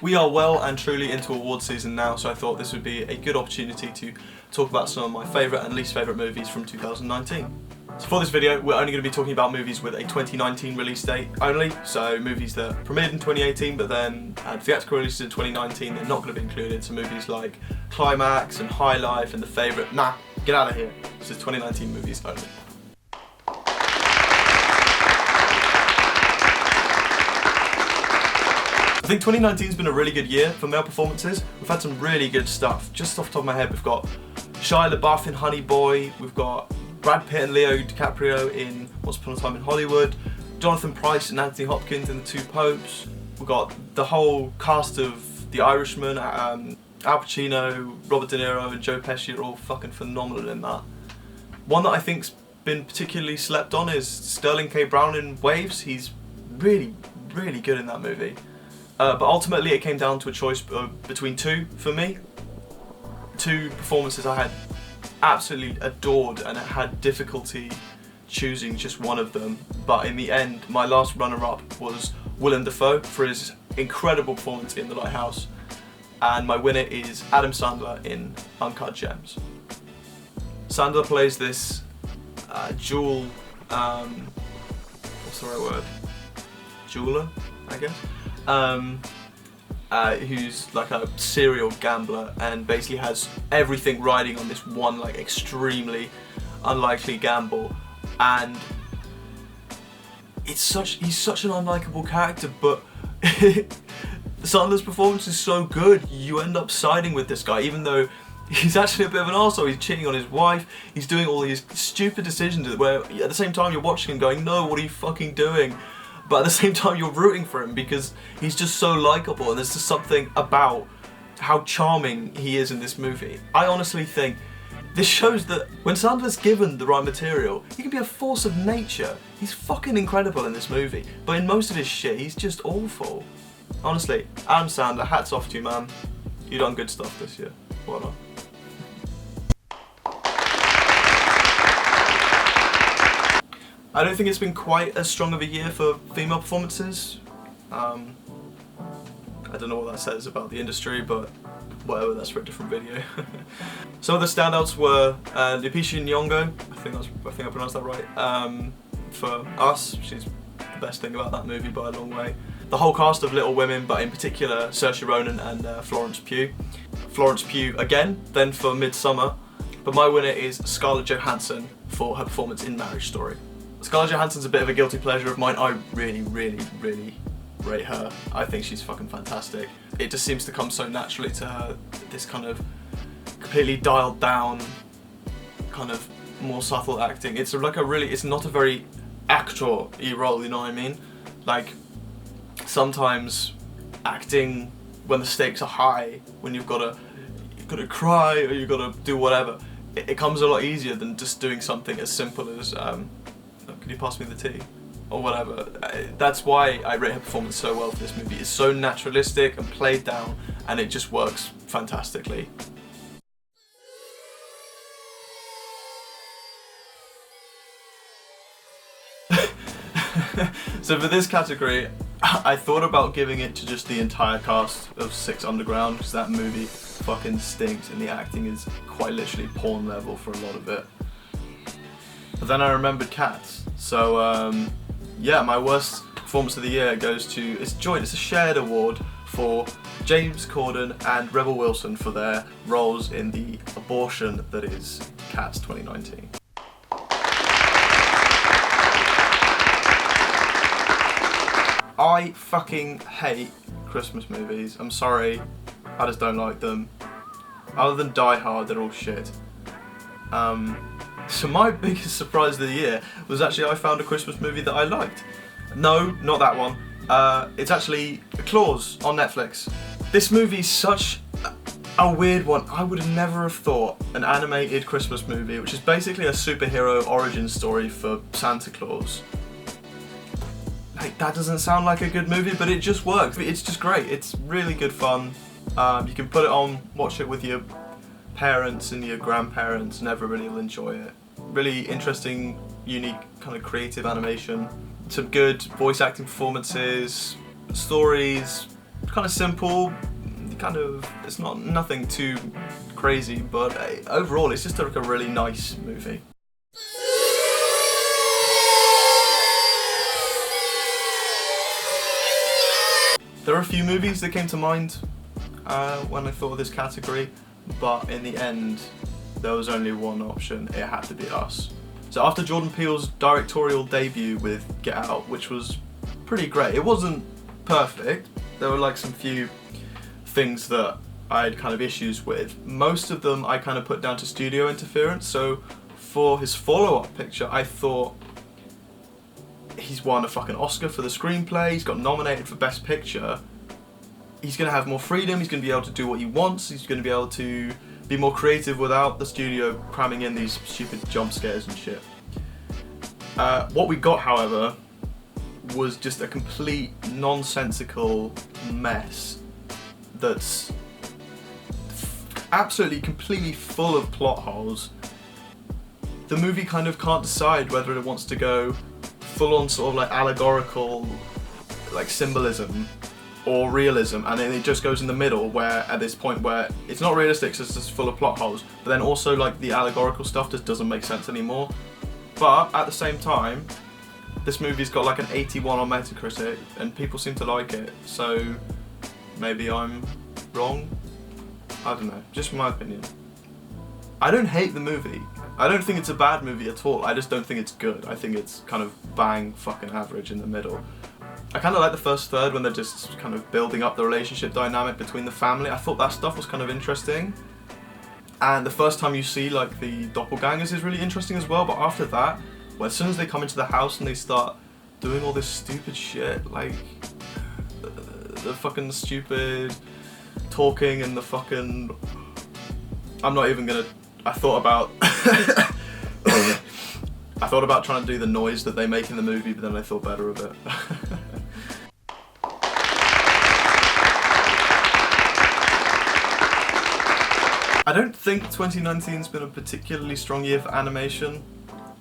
We are well and truly into award season now, so I thought this would be a good opportunity to talk about some of my favourite and least favourite movies from 2019. So for this video, we're only going to be talking about movies with a 2019 release date only, so movies that premiered in 2018 but then had theatrical releases in 2019, they're not going to be included, so movies like Climax and High Life and The Favourite, nah, get out of here, this is 2019 movies only. I think 2019's been a really good year for male performances. We've had some really good stuff. Just off the top of my head, we've got Shia LaBeouf in Honey Boy, we've got Brad Pitt and Leo DiCaprio in Once Upon a Time in Hollywood, Jonathan Pryce and Anthony Hopkins in The Two Popes, we've got the whole cast of The Irishman, Al Pacino, Robert De Niro and Joe Pesci are all fucking phenomenal in that. One that I think's been particularly slept on is Sterling K. Brown in Waves. He's really, really good in that movie. But ultimately it came down to a choice between two for me. Two performances I had absolutely adored and I had difficulty choosing just one of them, but in the end my last runner-up was Willem Dafoe for his incredible performance in The Lighthouse, and my winner is Adam Sandler in Uncut Gems. Sandler plays this dual, what's the right word? Jeweler, I guess? Who's like a serial gambler and basically has everything riding on this one like extremely unlikely gamble, and he's such an unlikable character, but Sandler's performance is so good you end up siding with this guy even though he's actually a bit of an arsehole. He's cheating on his wife, he's doing all these stupid decisions where at the same time you're watching and going, no, what are you fucking doing? But at the same time you're rooting for him because he's just so likeable, and there's just something about how charming he is in this movie. I honestly think this shows that when Sandler's given the right material, he can be a force of nature. He's fucking incredible in this movie, but in most of his shit he's just awful. Honestly, Adam Sandler, hats off to you, man. You done good stuff this year. Well done. I don't think it's been quite as strong of a year for female performances. I don't know what that says about the industry, but whatever, that's for a different video. Some of the standouts were Lupita Nyong'o, I think I pronounced that right, for Us. She's the best thing about that movie by a long way. The whole cast of Little Women, but in particular Saoirse Ronan and Florence Pugh. Florence Pugh again, then for Midsummer, but my winner is Scarlett Johansson for her performance in Marriage Story. Scarlett Johansson's a bit of a guilty pleasure of mine. I really, really, really rate her. I think she's fucking fantastic. It just seems to come so naturally to her, this kind of completely dialed down, kind of more subtle acting. It's like it's not a very actor-y role, you know what I mean? Like, sometimes acting when the stakes are high, when you've got to cry or you've got to do whatever, it comes a lot easier than just doing something as simple as can you pass me the tea? Or whatever. That's why I rate her performance so well for this movie. It's so naturalistic and played down, and it just works fantastically. So for this category, I thought about giving it to just the entire cast of Six Underground, because that movie fucking stinks and the acting is quite literally porn level for a lot of it. But then I remembered Cats, so yeah, my worst performance of the year goes to, it's a shared award for James Corden and Rebel Wilson for their roles in the abortion that is Cats 2019. I fucking hate Christmas movies, I'm sorry, I just don't like them. Other than Die Hard, they're all shit. So my biggest surprise of the year was actually I found a Christmas movie that I liked. No, not that one. It's actually Claws on Netflix. This movie's such a weird one. I would have never have thought an animated Christmas movie, which is basically a superhero origin story for Santa Claus. Like, that doesn't sound like a good movie, but it just works. It's just great. It's really good fun. You can put it on, watch it with your parents and your grandparents, and everybody will enjoy it. Really interesting, unique, kind of creative animation. Some good voice acting performances, stories, kind of simple, it's nothing too crazy, but overall it's just like a really nice movie. There are a few movies that came to mind when I thought of this category, but in the end there was only one option. It had to be Us. So after Jordan Peele's directorial debut with Get Out, which was pretty great, it wasn't perfect. There were like some few things that I had kind of issues with. Most of them I kind of put down to studio interference. So for his follow-up picture, I thought he's won a fucking Oscar for the screenplay, he's got nominated for Best Picture. He's going to have more freedom, he's going to be able to do what he wants, he's going to be able to be more creative without the studio cramming in these stupid jump scares and shit. What we got, however, was just a complete nonsensical mess that's absolutely completely full of plot holes. The movie kind of can't decide whether it wants to go full on sort of like allegorical like symbolism or realism, and then it just goes in the middle where at this point where it's not realistic, so it's just full of plot holes, but then also like the allegorical stuff just doesn't make sense anymore. But at the same time, this movie's got like an 81 on Metacritic and people seem to like it, so maybe I'm wrong? I don't know, just my opinion. I don't hate the movie. I don't think it's a bad movie at all, I just don't think it's good. I think it's kind of bang fucking average in the middle. I kind of like the first third when they're just kind of building up the relationship dynamic between the family. I thought that stuff was kind of interesting. And the first time you see like the doppelgangers is really interesting as well, but after that, well, as soon as they come into the house and they start doing all this stupid shit, like the fucking stupid talking and the fucking... I'm not even gonna... I thought about trying to do the noise that they make in the movie, but then I thought better of it. I don't think 2019's been a particularly strong year for animation.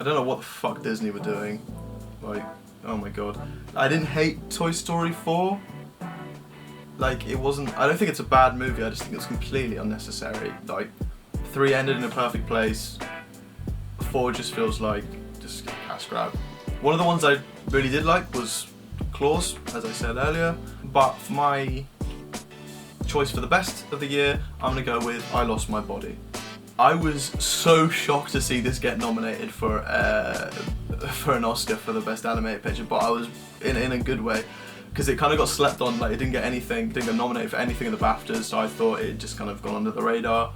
I don't know what the fuck Disney were doing. Like, oh my god. I didn't hate Toy Story 4. Like, it wasn't... I don't think it's a bad movie, I just think it's completely unnecessary. Like, 3 ended in a perfect place. 4 just feels like just a cash grab. One of the ones I really did like was Claws, as I said earlier. But for my choice for the best of the year, I'm gonna go with I Lost My Body. I was so shocked to see this get nominated for an Oscar for the best animated picture, but I was in a good way, because it kind of got slept on. Like, it didn't get nominated for anything in the BAFTAs, so I thought it just kind of gone under the radar.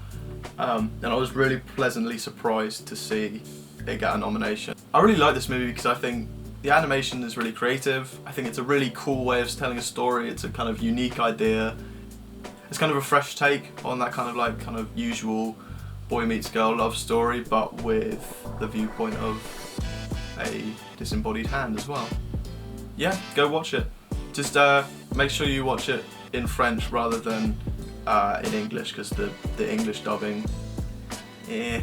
And I was really pleasantly surprised to see it get a nomination. I really like this movie because I think the animation is really creative. I think it's a really cool way of telling a story. It's a kind of unique idea. It's kind of a fresh take on that kind of usual boy meets girl love story, but with the viewpoint of a disembodied hand as well. Yeah, go watch it. Just make sure you watch it in French rather than in English, because the English dubbing, eh.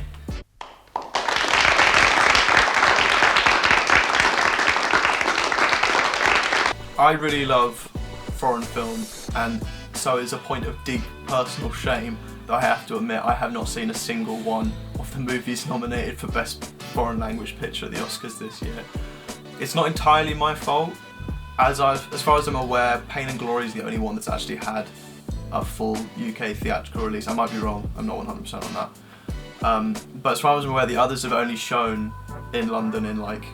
I really love foreign film, and so it's a point of deep personal shame that I have to admit I have not seen a single one of the movies nominated for Best Foreign Language Picture at the Oscars this year. It's not entirely my fault. As far as I'm aware, Pain and Glory is the only one that's actually had a full UK theatrical release. I might be wrong, I'm not 100% on that. But as far as I'm aware, the others have only shown in London in like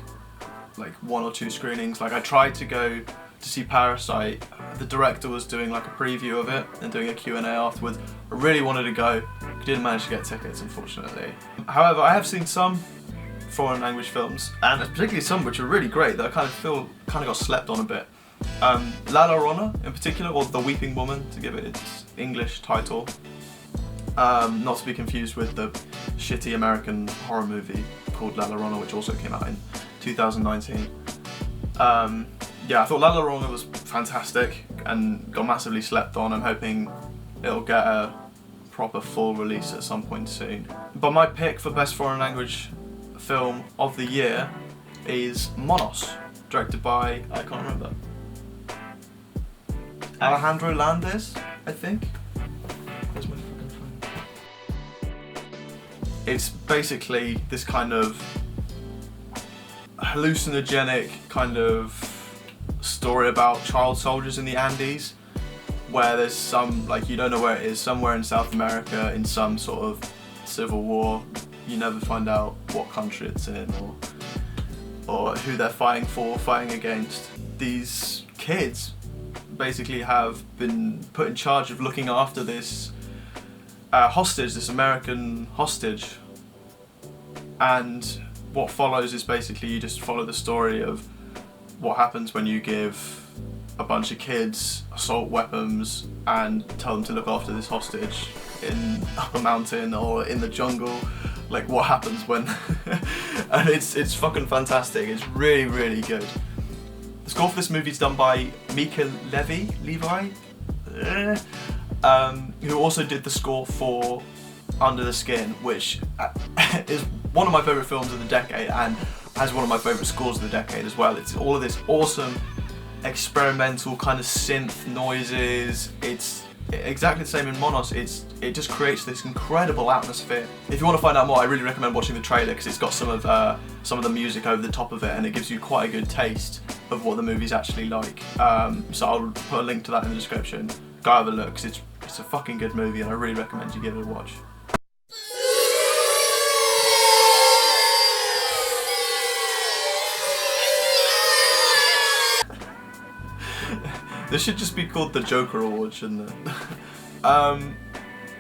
1 or 2 screenings. Like, I tried to go to see Parasite. The director was doing like a preview of it and doing a Q&A afterwards. I really wanted to go, didn't manage to get tickets, unfortunately. However, I have seen some foreign language films, and particularly some which are really great that I kind of got slept on a bit. La Llorona in particular, or The Weeping Woman to give it its English title. Not to be confused with the shitty American horror movie called La Llorona, which also came out in 2019. Yeah, I thought La Llorona was fantastic and got massively slept on. I'm hoping it'll get a proper full release at some point soon. But my pick for Best Foreign Language Film of the Year is Monos, directed by, I can't remember. Alejandro Landes, I think. Where's my fucking phone? It's basically this kind of hallucinogenic kind of story about child soldiers in the Andes, where there's some, like, you don't know where it is, somewhere in South America in some sort of civil war. You never find out what country it's in or who they're fighting against. These kids basically have been put in charge of looking after this hostage, this American hostage, and what follows is basically you just follow the story of what happens when you give a bunch of kids assault weapons and tell them to look after this hostage in a mountain or in the jungle. Like, what happens when and it's fucking fantastic. It's really, really good. The score for this movie is done by Mika Levi, who also did the score for Under the Skin, which is one of my favourite films of the decade and has one of my favourite scores of the decade as well. It's all of this awesome experimental kind of synth noises. It's exactly the same in Monos. It just creates this incredible atmosphere. If you want to find out more, I really recommend watching the trailer because it's got some of the music over the top of it, and it gives you quite a good taste of what the movie's actually like. So I'll put a link to that in the description. Go have a look because it's a fucking good movie, and I really recommend you give it a watch. This should just be called the Joker Award, shouldn't it?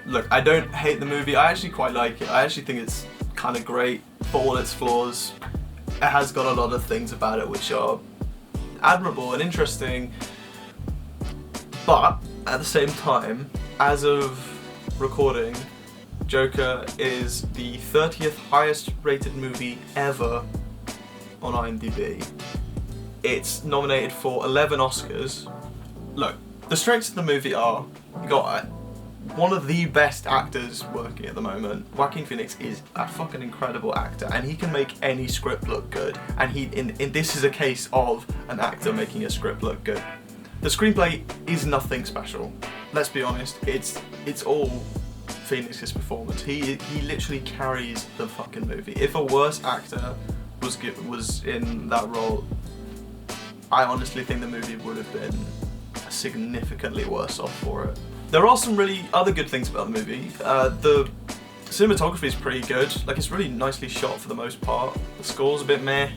Look, I don't hate the movie. I actually quite like it. I actually think it's kind of great for all its flaws. It has got a lot of things about it which are admirable and interesting. But at the same time, as of recording, Joker is the 30th highest rated movie ever on IMDb. It's nominated for 11 Oscars. Look, the strengths of the movie are, you got one of the best actors working at the moment. Joaquin Phoenix is a fucking incredible actor, and he can make any script look good. And this is a case of an actor making a script look good. The screenplay is nothing special. Let's be honest, it's all Phoenix's performance. He literally carries the fucking movie. If a worse actor was in that role, I honestly think the movie would have been significantly worse off for it. There are some really other good things about the movie. The cinematography is pretty good. Like, it's really nicely shot for the most part. The score's a bit meh.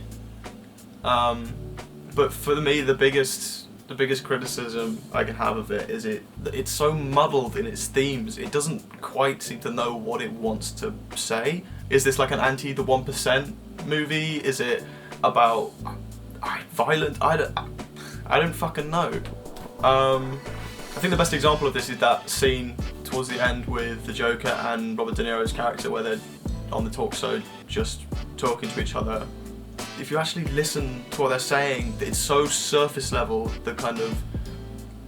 But for me, the biggest criticism I can have of it is it's so muddled in its themes. It doesn't quite seem to know what it wants to say. Is this like an anti the 1% movie? Is it about violent? I don't fucking know. I think the best example of this is that scene towards the end with the Joker and Robert De Niro's character where they're on the talk show just talking to each other. If you actually listen to what they're saying, it's so surface level, the kind of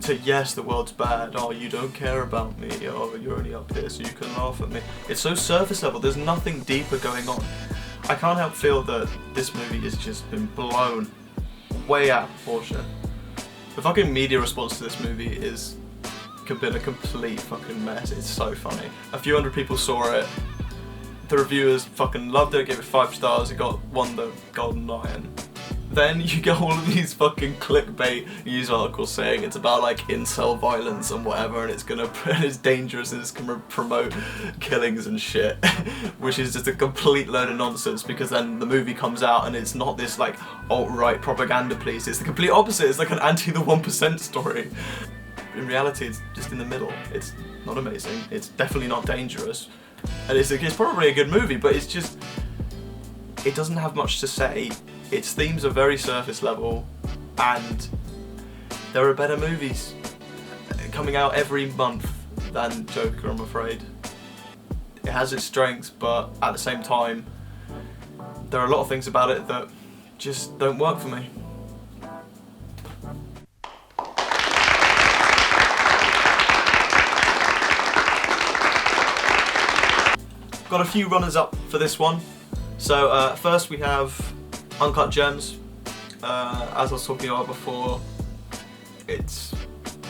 say, yes, the world's bad, oh, you don't care about me, oh, you're only up here so you can laugh at me. It's so surface level, there's nothing deeper going on. I can't help feel that this movie has just been blown way out of proportion. The fucking media response to this movie is been a complete fucking mess. It's so funny. A few hundred people saw it. The reviewers fucking loved it, gave it 5 stars, it won the Golden Lion. Then you get all of these fucking clickbait news articles saying it's about like incel violence and whatever, and it's dangerous and it's gonna promote killings and shit, which is just a complete load of nonsense, because then the movie comes out and it's not this like alt-right propaganda piece, it's the complete opposite, it's like an anti the 1% story. In reality, it's just in the middle. It's not amazing, it's definitely not dangerous, and it's probably a good movie, but it's just, it doesn't have much to say. Its themes are very surface level, and there are better movies coming out every month than Joker, I'm afraid. It has its strengths, but at the same time, there are a lot of things about it that just don't work for me. Got a few runners up for this one. So first we have Uncut Gems. As I was talking about before, it's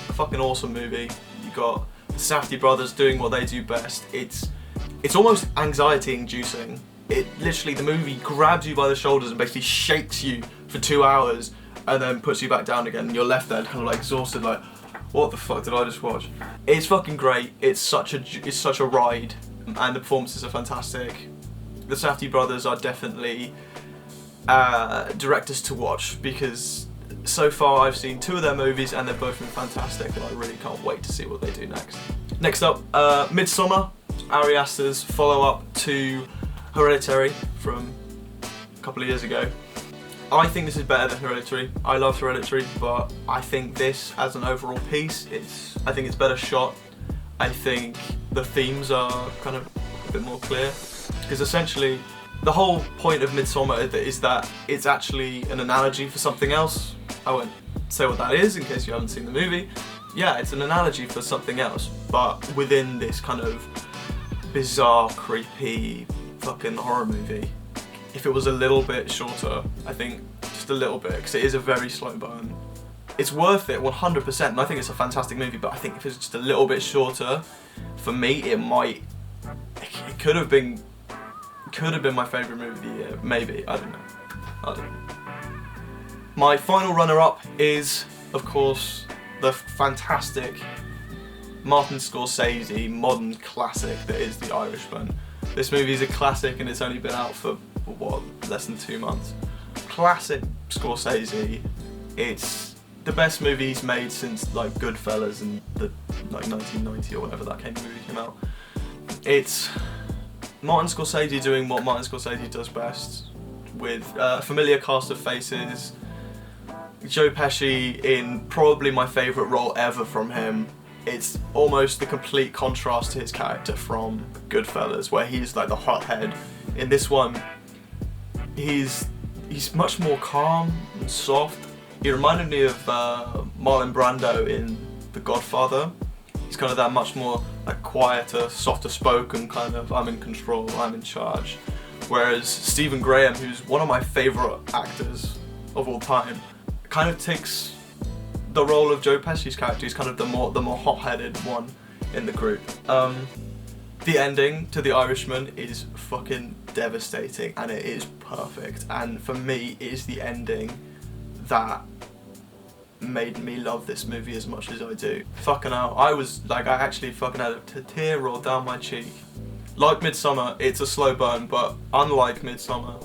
a fucking awesome movie. You got the Safdie brothers doing what they do best. It's almost anxiety inducing. It literally, the movie grabs you by the shoulders and basically shakes you for 2 hours and then puts you back down again, and you're left there kind of like exhausted, like, what the fuck did I just watch? It's fucking great. It's such a ride, and the performances are fantastic. The Safdie brothers are definitely directors to watch, because so far I've seen 2 of their movies and they've both been fantastic, and I really can't wait to see what they do next. Next up, Midsommar, Ari Aster's follow-up to Hereditary from a couple of years ago. I think this is better than Hereditary. I love Hereditary, but I think this, as an overall piece, I think it's better shot. I think the themes are kind of a bit more clear, because essentially the whole point of Midsommar is that it's actually an analogy for something else. I won't say what that is in case you haven't seen the movie. Yeah, it's an analogy for something else, but within this kind of bizarre, creepy fucking horror movie. If it was a little bit shorter, I think just a little bit, because it is a very slow burn. It's worth it 100%, and I think it's a fantastic movie, but I think if it's just a little bit shorter, for me it could have been my favourite movie of the year, maybe, I don't know. My final runner-up is, of course, the fantastic Martin Scorsese modern classic that is The Irishman. This movie is a classic, and it's only been out for, what, less than 2 months. Classic Scorsese. It's the best movie he's made since like Goodfellas and the like 1990 or whatever that movie came out. It's Martin Scorsese doing what Martin Scorsese does best, with a familiar cast of faces. Joe Pesci in probably my favourite role ever from him. It's almost the complete contrast to his character from Goodfellas, where he's like the hothead. In this one, he's much more calm and soft. He reminded me of Marlon Brando in The Godfather. He's kind of that much more like quieter, softer spoken kind of, I'm in control, I'm in charge. Whereas Stephen Graham, who's one of my favourite actors of all time, kind of takes the role of Joe Pesci's character. He's kind of the more hot-headed one in the group. The ending to The Irishman is fucking devastating, and it is perfect. And for me, it is the ending that made me love this movie as much as I do. Fucking hell, I actually fucking had a tear roll down my cheek. Like Midsommar, it's a slow burn, but unlike Midsommar,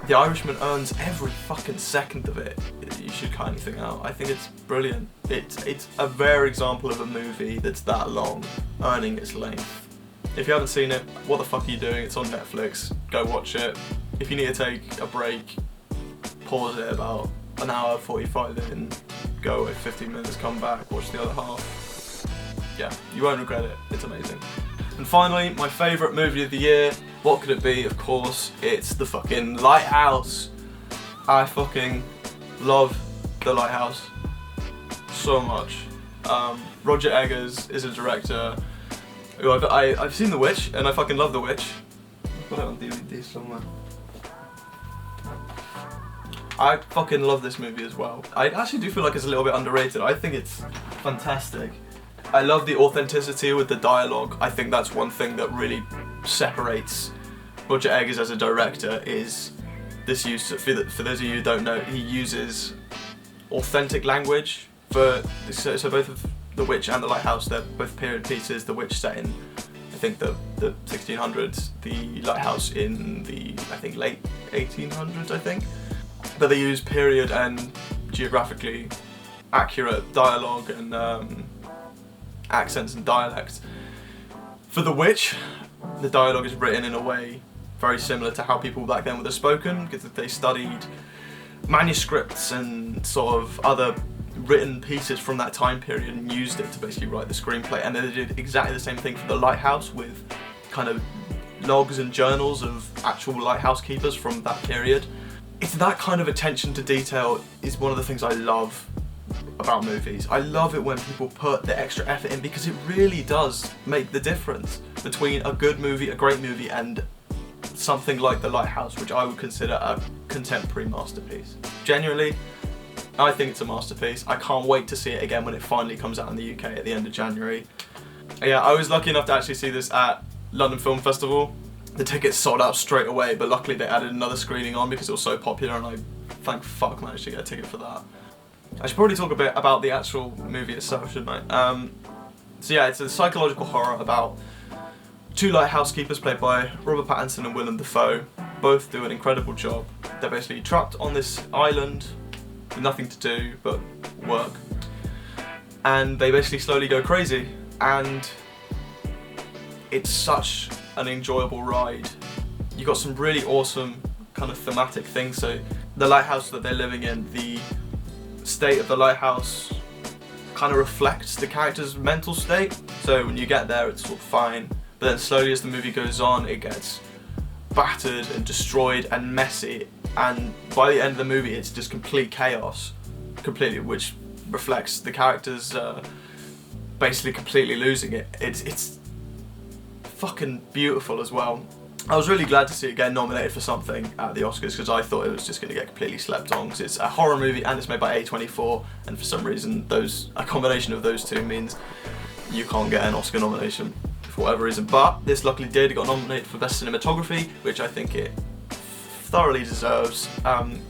The Irishman earns every fucking second of it. You should cut anything out. I think it's brilliant. It's a rare example of a movie that's that long, earning its length. If you haven't seen it, what the fuck are you doing? It's on Netflix. Go watch it. If you need to take a break, pause it about an hour, 45 in, go away 15 minutes, come back, watch the other half. Yeah, you won't regret it. It's amazing. And finally, my favourite movie of the year. What could it be? Of course, it's The fucking Lighthouse. I fucking love The Lighthouse so much. Roger Eggers is a director who I've seen The Witch, and I fucking love The Witch. I've got it on DVD somewhere. I fucking love this movie as well. I actually do feel like it's a little bit underrated. I think it's fantastic. I love the authenticity with the dialogue. I think that's one thing that really separates Roger Eggers as a director, is this use, for those of you who don't know, he uses authentic language so both of The Witch and The Lighthouse, they're both period pieces. The Witch set in, I think, the 1600s, The Lighthouse in the, I think, late 1800s, I think. But they use period and geographically accurate dialogue and accents and dialects. For The Witch, the dialogue is written in a way very similar to how people back then would have spoken, because they studied manuscripts and sort of other written pieces from that time period and used it to basically write the screenplay. And they did exactly the same thing for The Lighthouse, with kind of logs and journals of actual lighthouse keepers from that period. It's that kind of attention to detail is one of the things I love about movies. I love it when people put the extra effort in, because it really does make the difference between a good movie, a great movie, and something like The Lighthouse, which I would consider a contemporary masterpiece. Genuinely, I think it's a masterpiece. I can't wait to see it again when it finally comes out in the UK at the end of January. Yeah, I was lucky enough to actually see this at London Film Festival. The tickets sold out straight away, but luckily they added another screening on because it was so popular, and I, thank fuck, managed to get a ticket for that. I should probably talk a bit about the actual movie itself, shouldn't I? So yeah, it's a psychological horror about two lighthouse keepers played by Robert Pattinson and Willem Dafoe. Both do an incredible job. They're basically trapped on this island with nothing to do but work, and they basically slowly go crazy, and it's such an enjoyable ride. You got some really awesome kind of thematic things. So the lighthouse that they're living in, the state of the lighthouse kind of reflects the character's mental state. So when you get there, it's sort of fine, but then slowly as the movie goes on, it gets battered and destroyed and messy, and by the end of the movie it's just complete chaos, completely, which reflects the characters basically completely losing it. It's fucking beautiful as well. I was really glad to see it get nominated for something at the Oscars, because I thought it was just going to get completely slept on, because it's a horror movie and it's made by A24, and for some reason a combination of those two means you can't get an Oscar nomination for whatever reason. But this luckily did. It got nominated for Best Cinematography, which I think it thoroughly deserves.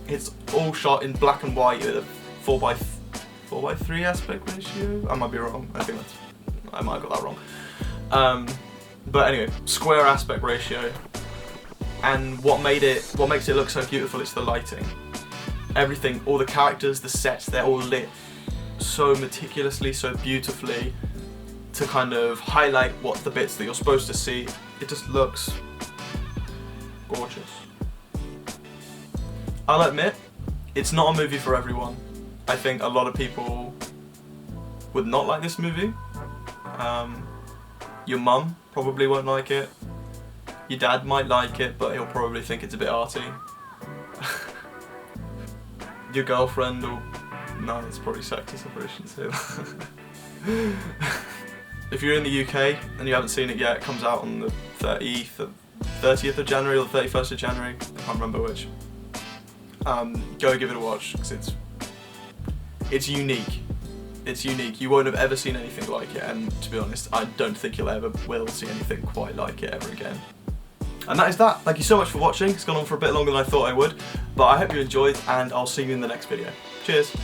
It's all shot in black and white with a 4:3 aspect ratio. I might be wrong. I might have got that wrong. But anyway, square aspect ratio. And what makes it look so beautiful is the lighting. Everything, all the characters, the sets, they're all lit so meticulously, so beautifully, to kind of highlight what the bits that you're supposed to see. It just looks gorgeous. I'll admit, it's not a movie for everyone. I think a lot of people would not like this movie. Your mum probably won't like it. Your dad might like it, but he'll probably think it's a bit arty. Your girlfriend will... No, it's probably sexist, I probably shouldn't say that. If you're in the UK and you haven't seen it yet, it comes out on the 30th of January or the 31st of January, I can't remember which. Go give it a watch, because it's unique. It's unique. You won't have ever seen anything like it, and to be honest, I don't think you'll ever will see anything quite like it ever again. And that is that. Thank you so much for watching. It's gone on for a bit longer than I thought I would, but I hope you enjoyed, and I'll see you in the next video. Cheers.